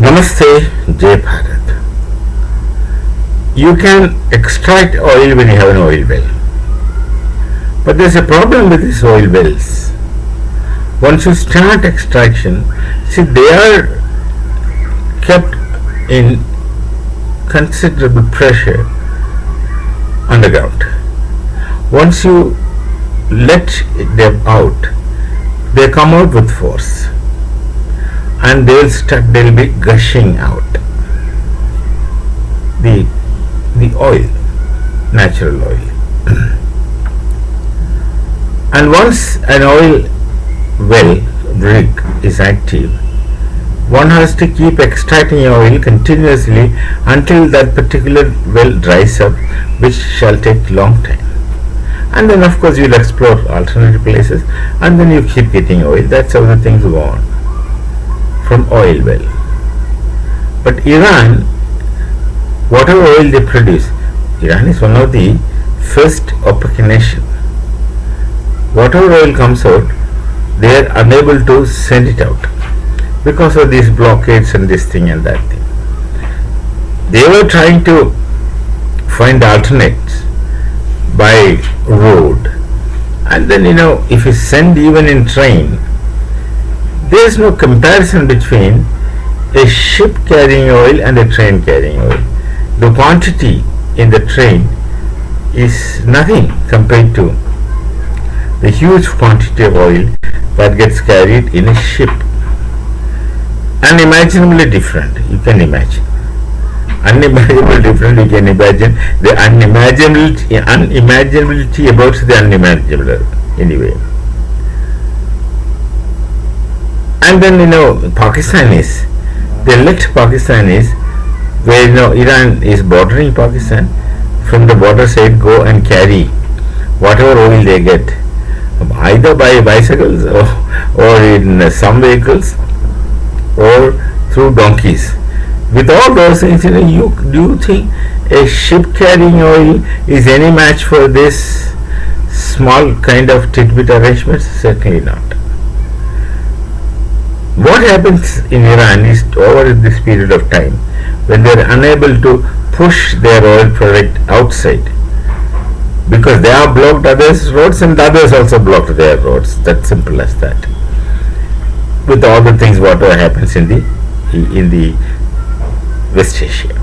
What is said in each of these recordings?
Namaste, Jai Bharat. You can extract oil when you have an oil well. But there's a problem with these oil wells. Once you start extraction, see, they are kept in considerable pressure underground. Once you let them out, they come out with force and they'll be gushing out the oil, natural oil. And once an oil well rig is active, one has to keep extracting oil continuously until that particular well dries up, which shall take long time. And then of course you'll explore alternative places and then you keep getting oil. That's how the things go on from oil well. But Iran, whatever oil they produce, Iran is one of the first OPEC nation. Whatever oil comes out, they are unable to send it out because of these blockades and this thing and that thing. They were trying to find alternates by road, and then if you send even in train, there is no comparison between a ship carrying oil and a train carrying oil. The quantity in the train is nothing compared to the huge quantity of oil that gets carried in a ship. Unimaginably different, you can imagine. Unimaginably different, you can imagine the unimaginability about the unimaginable anyway. And then Pakistanis, they elect Pakistanis where Iran is bordering Pakistan. From the border side go and carry whatever oil they get, either by bicycles or in some vehicles or through donkeys. With all those things, do you think a ship carrying oil is any match for this small kind of tidbit arrangements? Certainly not. What happens in Iran is, over this period of time, when they are unable to push their oil product outside, because they have blocked others' roads and the others also blocked their roads. That's simple as that. With all the things whatever happens in the West Asia.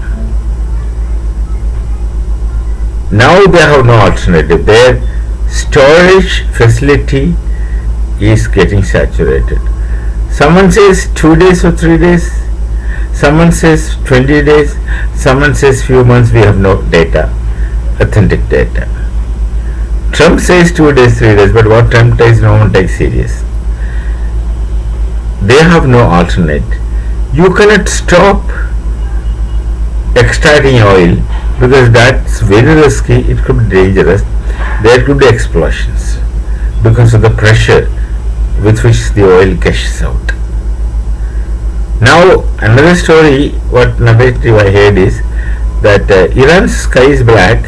Now they have no alternative. Their storage facility is getting saturated. Someone says 2 days or 3 days. Someone says 20 days. Someone says few months. We have no data, authentic data. Trump says 2 days, 3 days, but what Trump takes, no one takes serious. They have no alternate. You cannot stop extracting oil because that's very risky. It could be dangerous. There could be explosions because of the pressure with which the oil gushes out. Now another story, what narrative I heard is that Iran's sky is black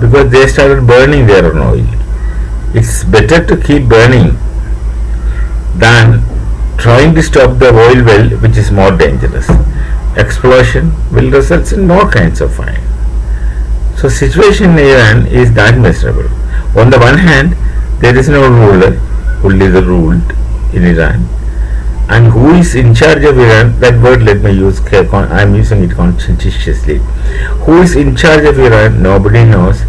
because they started burning their own oil. It's better to keep burning than trying to stop the oil well, which is more dangerous. Explosion will result in more kinds of fire. So situation in Iran is that miserable. On the one hand, there is no ruler, only the ruled in Iran. And who is in charge of Iran? That word let me use, I am using it conscientiously. Who is in charge of Iran? Nobody knows.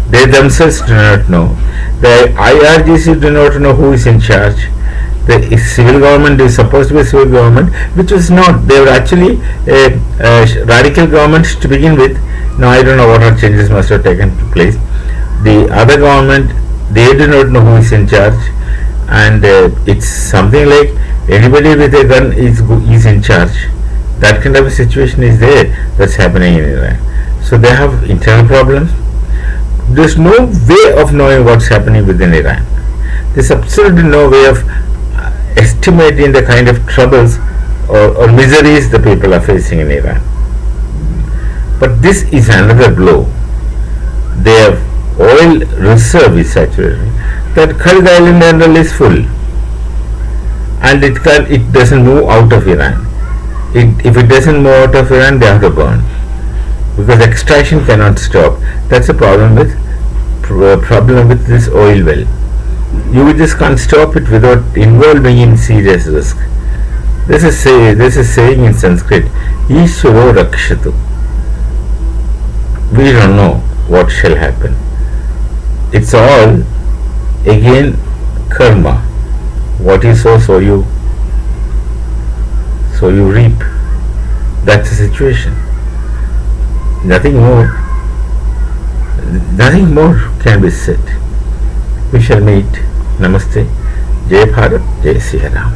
They themselves do not know. The IRGC do not know who is in charge. The civil government is supposed to be a civil government, which was not. They were actually a radical government to begin with. Now I don't know what changes must have taken place. The other government, they do not know who is in charge, and it's something like anybody with a gun is in charge. That kind of a situation is there. That's happening in Iran. So they have internal problems. There's no way of knowing what's happening within Iran. There's absolutely no way of estimating the kind of troubles or miseries the people are facing in Iran. But this is another blow. Their oil reserve is saturated. That Kurd island handle is full, and it doesn't move out of Iran. If it doesn't move out of Iran, they have to burn, because extraction cannot stop. That's a problem with this oil well. You just can't stop it without involving in serious risk. This is saying in Sanskrit, Ishvaro Rakshatu. We don't know what shall happen. It's all again karma. What you sow, so you reap. That's the situation. Nothing more can be said. We shall meet. Namaste. Jai Bharat, Jai Siya Ram.